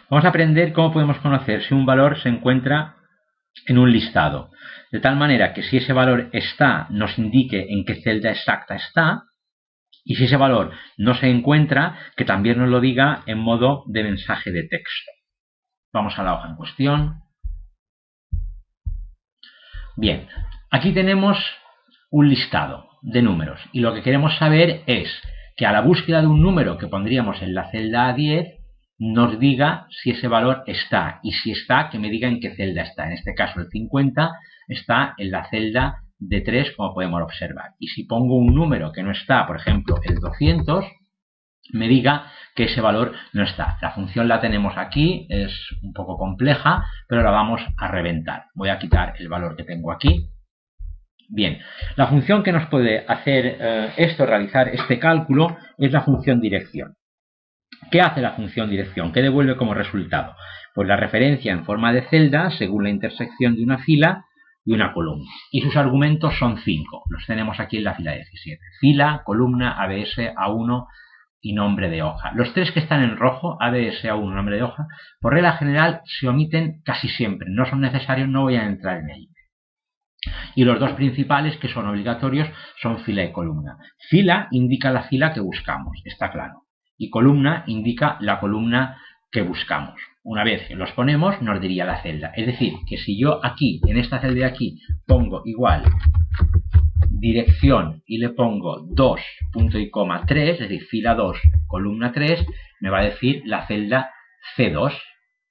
Vamos a aprender cómo podemos conocer si un valor se encuentra en un listado. De tal manera que si ese valor está, nos indique en qué celda exacta está. Y si ese valor no se encuentra, que también nos lo diga en modo de mensaje de texto. Vamos a la hoja en cuestión. Bien, aquí tenemos un listado de números y lo que queremos saber es que a la búsqueda de un número que pondríamos en la celda A10 nos diga si ese valor está, y si está, que me diga en qué celda está. En este caso el 50 está en la celda D3, como podemos observar. Y si pongo un número que no está, por ejemplo el 200, me diga que ese valor no está. La función la tenemos aquí, es un poco compleja, pero la vamos a reventar. Voy a quitar el valor que tengo aquí. Bien, la función que nos puede hacer realizar este cálculo, es la función dirección. ¿Qué hace la función dirección? ¿Qué devuelve como resultado? Pues la referencia en forma de celda según la intersección de una fila y una columna. Y sus argumentos son 5. Los tenemos aquí en la fila 17. Fila, columna, ABS, A1 y nombre de hoja. Los tres que están en rojo, ABS, A1, nombre de hoja, por regla general se omiten casi siempre. No son necesarios, no voy a entrar en ellos. Y los dos principales, que son obligatorios, son fila y columna. Fila indica la fila que buscamos, está claro. Y columna indica la columna que buscamos. Una vez que los ponemos, nos diría la celda. Es decir, que si yo aquí, en esta celda de aquí, pongo igual dirección y le pongo 2, punto y coma 3, es decir, fila 2, columna 3, me va a decir la celda C2.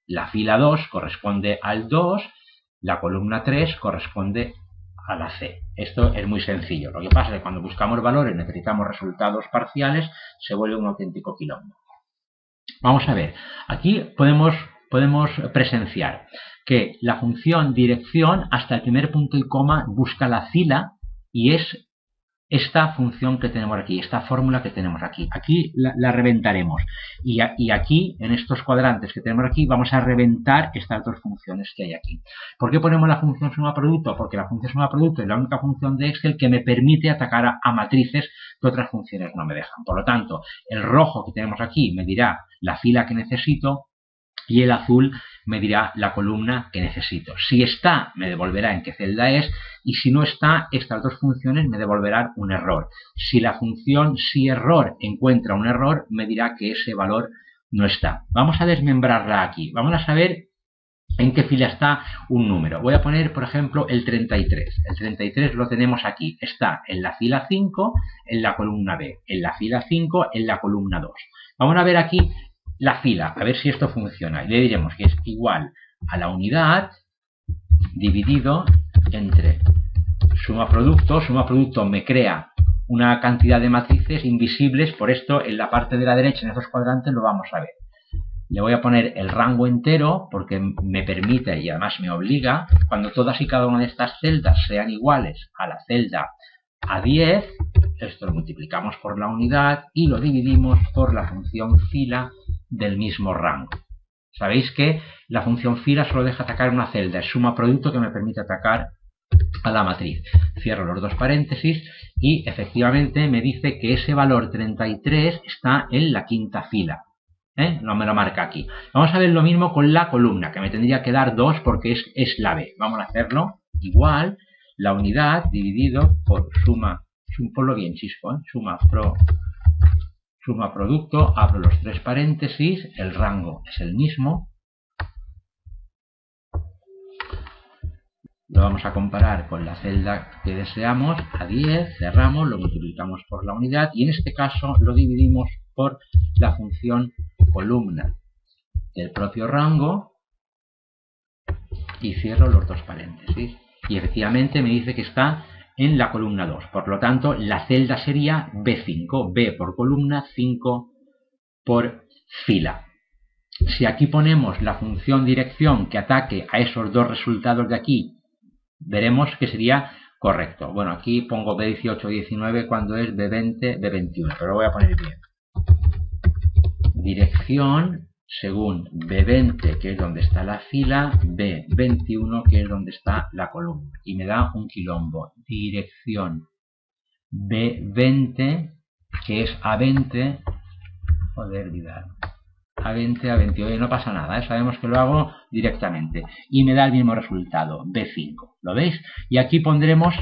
La fila 2 corresponde al 2, la columna 3 corresponde a la C. Esto es muy sencillo. Lo que pasa es que cuando buscamos valores necesitamos resultados parciales, se vuelve un auténtico quilombo. Vamos a ver, aquí podemos presenciar que la función dirección hasta el primer punto y coma busca la fila y es esta función que tenemos aquí, esta fórmula que tenemos aquí. Aquí la reventaremos y aquí, en estos cuadrantes que tenemos aquí, vamos a reventar estas dos funciones que hay aquí. ¿Por qué ponemos la función suma producto? Porque la función suma producto es la única función de Excel que me permite atacar a matrices que otras funciones no me dejan. Por lo tanto, el rojo que tenemos aquí me dirá la fila que necesito y el azul me dirá la columna que necesito. Si está, me devolverá en qué celda es, y si no está, estas dos funciones me devolverán un error. Si la función si error encuentra un error, me dirá que ese valor no está. Vamos a desmembrarla aquí. Vamos a saber en qué fila está un número. Voy a poner, por ejemplo, el 33. El 33 lo tenemos aquí. Está en la fila 5, en la columna B. En la fila 5, en la columna 2. Vamos a ver aquí la fila, a ver si esto funciona. Y le diremos que es igual a la unidad dividido entre suma producto. Suma producto me crea una cantidad de matrices invisibles, por esto en la parte de la derecha, en estos cuadrantes, lo vamos a ver. Le voy a poner el rango entero porque me permite y además me obliga, cuando todas y cada una de estas celdas sean iguales a la celda A10, esto lo multiplicamos por la unidad y lo dividimos por la función fila del mismo rango. Sabéis que la función fila solo deja atacar una celda, es suma producto que me permite atacar a la matriz. Cierro los dos paréntesis y efectivamente me dice que ese valor 33 está en la quinta fila. No me lo marca aquí. Vamos a ver lo mismo con la columna, que me tendría que dar 2 porque es la B. Vamos a hacerlo igual, la unidad dividido por suma, ponlo bien chispo, suma producto, abro los tres paréntesis, el rango es el mismo. Lo vamos a comparar con la celda que deseamos, A10, cerramos, lo multiplicamos por la unidad y en este caso lo dividimos por la función columna del propio rango y cierro los dos paréntesis. Y efectivamente me dice que está en la columna 2. Por lo tanto, la celda sería B5. B por columna, 5 por fila. Si aquí ponemos la función dirección que ataque a esos dos resultados de aquí, veremos que sería correcto. Bueno, aquí pongo B18, 19 cuando es B20, B21, pero lo voy a poner bien. Dirección según B20, que es donde está la fila, B21, que es donde está la columna. Y me da un quilombo. Dirección B20, que es A20, joder, olvidar. a 20, a 28, no pasa nada, sabemos que lo hago directamente y me da el mismo resultado, B5, ¿lo veis? Y aquí pondremos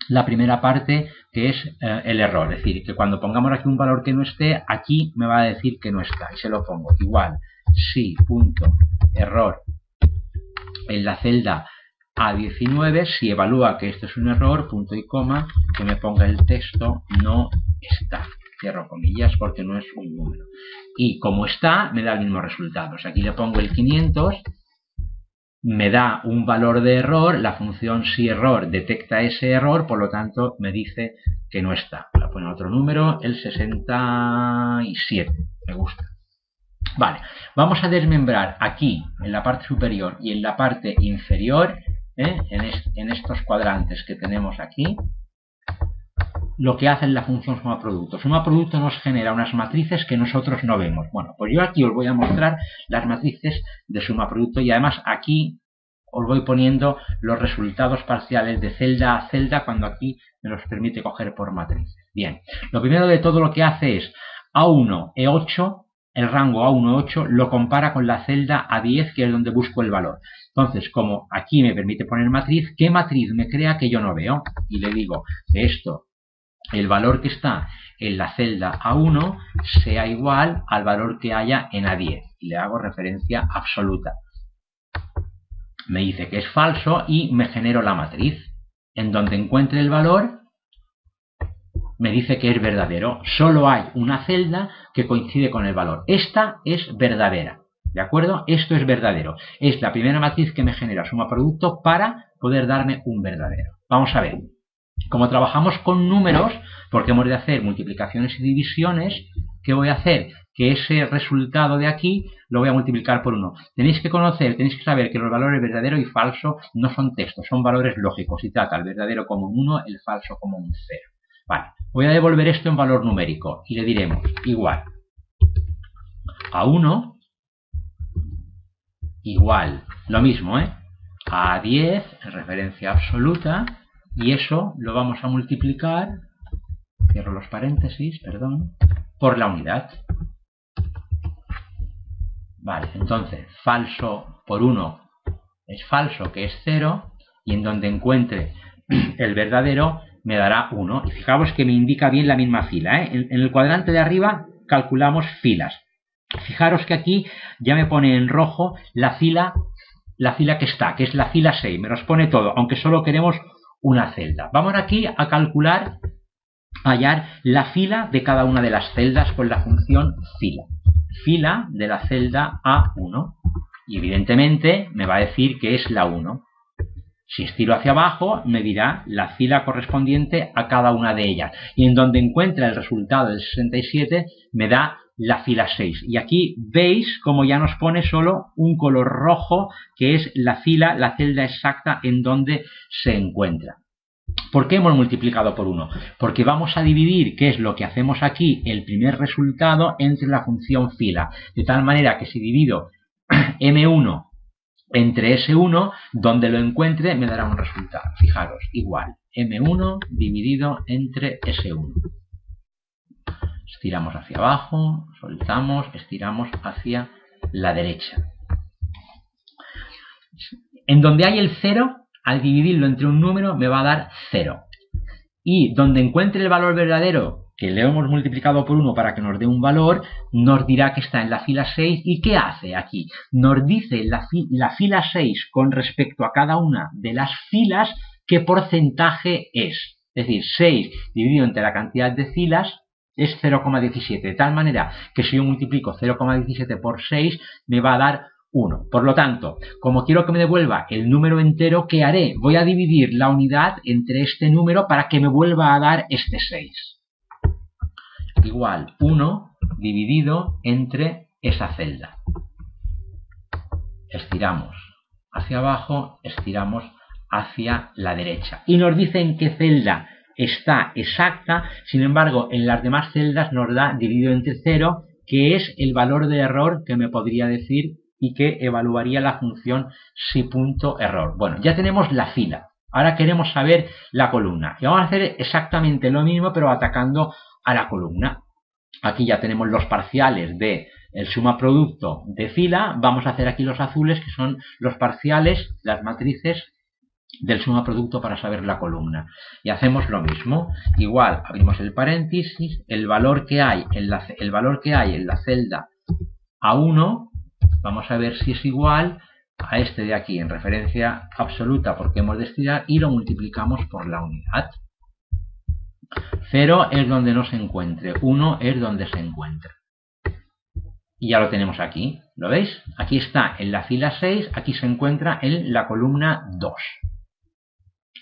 la primera parte que es el error, es decir, que cuando pongamos aquí un valor que no esté, aquí me va a decir que no está y se lo pongo igual, si punto error en la celda A19, si evalúa que esto es un error, punto y coma, que me ponga el texto no está. Cierro comillas porque no es un número. Y como está, me da el mismo resultado. O sea, aquí le pongo el 500, me da un valor de error, la función siError detecta ese error, por lo tanto me dice que no está. Voy a poner otro número, el 67. Me gusta. Vale, vamos a desmembrar aquí, en la parte superior y en la parte inferior, en estos cuadrantes que tenemos aquí, lo que hace la función suma producto. Suma producto nos genera unas matrices que nosotros no vemos. Bueno, pues yo aquí os voy a mostrar las matrices de suma producto y además aquí os voy poniendo los resultados parciales de celda a celda cuando aquí me los permite coger por matriz. Bien, lo primero de todo lo que hace es A1, E8, el rango A1, E8 lo compara con la celda A10 que es donde busco el valor. Entonces, como aquí me permite poner matriz, ¿qué matriz me crea que yo no veo? Y le digo que esto, el valor que está en la celda A1 sea igual al valor que haya en A10. Y le hago referencia absoluta. Me dice que es falso y me genero la matriz. En donde encuentre el valor, me dice que es verdadero. Solo hay una celda que coincide con el valor. Esta es verdadera. ¿De acuerdo? Esto es verdadero. Es la primera matriz que me genera suma producto para poder darme un verdadero. Vamos a ver. Como trabajamos con números, porque hemos de hacer multiplicaciones y divisiones, ¿qué voy a hacer? Que ese resultado de aquí lo voy a multiplicar por 1. Tenéis que saber que los valores verdadero y falso no son textos, son valores lógicos y trata el verdadero como un 1, el falso como un 0. Vale, voy a devolver esto en valor numérico y le diremos igual a 1 igual, lo mismo, a 10 en referencia absoluta. Y eso lo vamos a multiplicar, cierro los paréntesis, perdón, por la unidad. Vale, entonces, falso por 1 es falso, que es 0, y en donde encuentre el verdadero me dará 1. Y fijaos que me indica bien la misma fila, En el cuadrante de arriba calculamos filas. Fijaros que aquí ya me pone en rojo la fila que está, que es la fila 6. Me los pone todo, aunque solo queremos una celda. Vamos aquí a calcular, a hallar la fila de cada una de las celdas con la función fila. Fila de la celda A1. Y evidentemente me va a decir que es la 1. Si estiro hacia abajo, me dirá la fila correspondiente a cada una de ellas. Y en donde encuentra el resultado del 67, me da la fila 6. Y aquí veis como ya nos pone solo un color rojo, que es la fila, la celda exacta en donde se encuentra. ¿Por qué hemos multiplicado por 1? Porque vamos a dividir, que es lo que hacemos aquí, el primer resultado entre la función fila. De tal manera que si divido M1 entre S1, donde lo encuentre me dará un resultado. Fijaros, igual, M1 dividido entre S1. Estiramos hacia abajo, soltamos, estiramos hacia la derecha. En donde hay el 0, al dividirlo entre un número me va a dar 0. Y donde encuentre el valor verdadero, que le hemos multiplicado por 1 para que nos dé un valor, nos dirá que está en la fila 6. ¿Y qué hace aquí? Nos dice la fila 6 con respecto a cada una de las filas qué porcentaje es. Es decir, 6 dividido entre la cantidad de filas es 0,17. De tal manera que si yo multiplico 0,17 por 6 me va a dar 1. Por lo tanto, como quiero que me devuelva el número entero, ¿qué haré? Voy a dividir la unidad entre este número para que me vuelva a dar este 6. Igual 1 dividido entre esa celda. Estiramos hacia abajo, estiramos hacia la derecha. Y nos dice en qué celda está exacta, sin embargo, en las demás celdas nos da dividido entre 0, que es el valor de error que me podría decir y que evaluaría la función si.error. Bueno, ya tenemos la fila. Ahora queremos saber la columna. Y vamos a hacer exactamente lo mismo, pero atacando a la columna. Aquí ya tenemos los parciales de el suma producto de fila, vamos a hacer aquí los azules, que son los parciales, las matrices del suma producto para saber la columna. Y hacemos lo mismo. Igual, abrimos el paréntesis, el valor que hay en la celda A1, vamos a ver si es igual a este de aquí, en referencia absoluta, porque hemos de estirar, y lo multiplicamos por la unidad. 0 es donde no se encuentre, 1 es donde se encuentra. Y ya lo tenemos aquí, ¿lo veis? Aquí está en la fila 6, aquí se encuentra en la columna 2.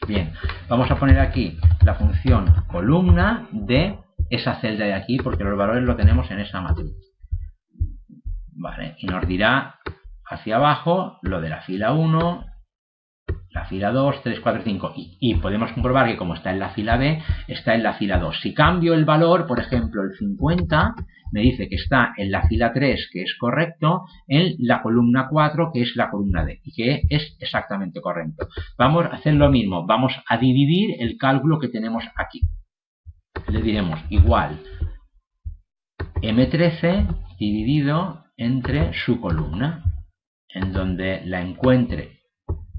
Bien, vamos a poner aquí la función columna de esa celda de aquí, porque los valores los tenemos en esa matriz. Vale, y nos dirá hacia abajo lo de la fila 1, la fila 2, 3, 4, 5. Y podemos comprobar que como está en la fila B, está en la fila 2. Si cambio el valor, por ejemplo, el 50, me dice que está en la fila 3, que es correcto, en la columna 4, que es la columna D, y que es exactamente correcto. Vamos a hacer lo mismo, vamos a dividir el cálculo que tenemos aquí. Le diremos igual M13 dividido entre su columna, en donde la encuentre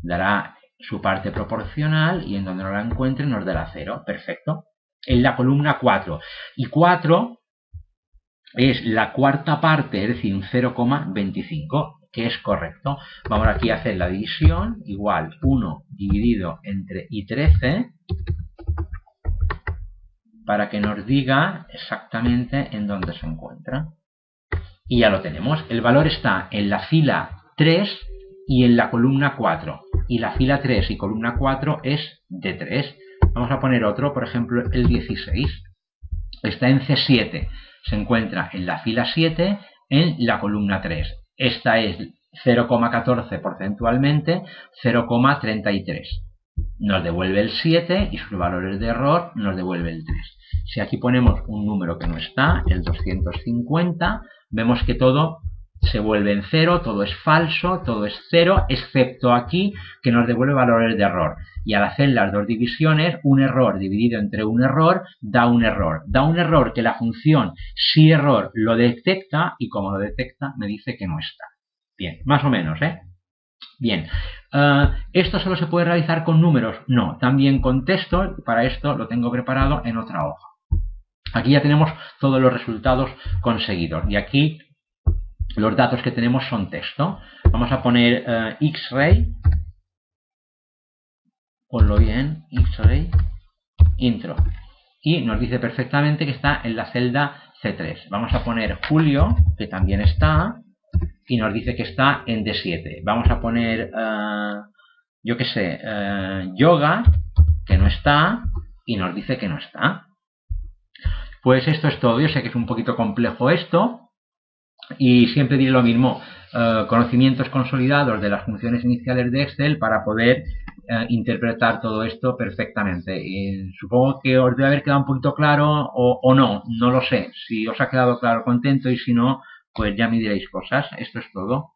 dará su parte proporcional y en donde no la encuentre nos dará 0. Perfecto. En la columna 4. Y 4 es la cuarta parte, es decir, un 0,25, que es correcto. Vamos aquí a hacer la división. Igual 1 dividido entre I13 para que nos diga exactamente en dónde se encuentra. Y ya lo tenemos. El valor está en la fila 3 y en la columna 4. Y la fila 3 y columna 4 es de 3. Vamos a poner otro, por ejemplo, el 16. Está en C7. Se encuentra en la fila 7 en la columna 3. Esta es 0,14 porcentualmente, 0,33. Nos devuelve el 7 y sus valores de error nos devuelve el 3. Si aquí ponemos un número que no está, el 250, vemos que todo se vuelve en 0, todo es falso, todo es 0, excepto aquí que nos devuelve valores de error. Y al hacer las dos divisiones, un error dividido entre un error da un error. Da un error que la función si error lo detecta y como lo detecta me dice que no está. Bien, más o menos, ¿eh? Bien, ¿esto solo se puede realizar con números? No, también con texto. Para esto lo tengo preparado en otra hoja. Aquí ya tenemos todos los resultados conseguidos. Y aquí los datos que tenemos son texto. Vamos a poner X-ray. Ponlo bien, X-ray, intro. Y nos dice perfectamente que está en la celda C3. Vamos a poner Julio, que también está, y nos dice que está en D7. Vamos a poner, yo qué sé, yoga, que no está, y nos dice que no está. Pues esto es todo. Yo sé que es un poquito complejo esto, y siempre diré lo mismo, conocimientos consolidados de las funciones iniciales de Excel para poder interpretar todo esto perfectamente. Supongo que os debe haber quedado un poquito claro o no, no lo sé. Si os ha quedado claro, contento, y si no, pues ya me diréis cosas. Esto es todo.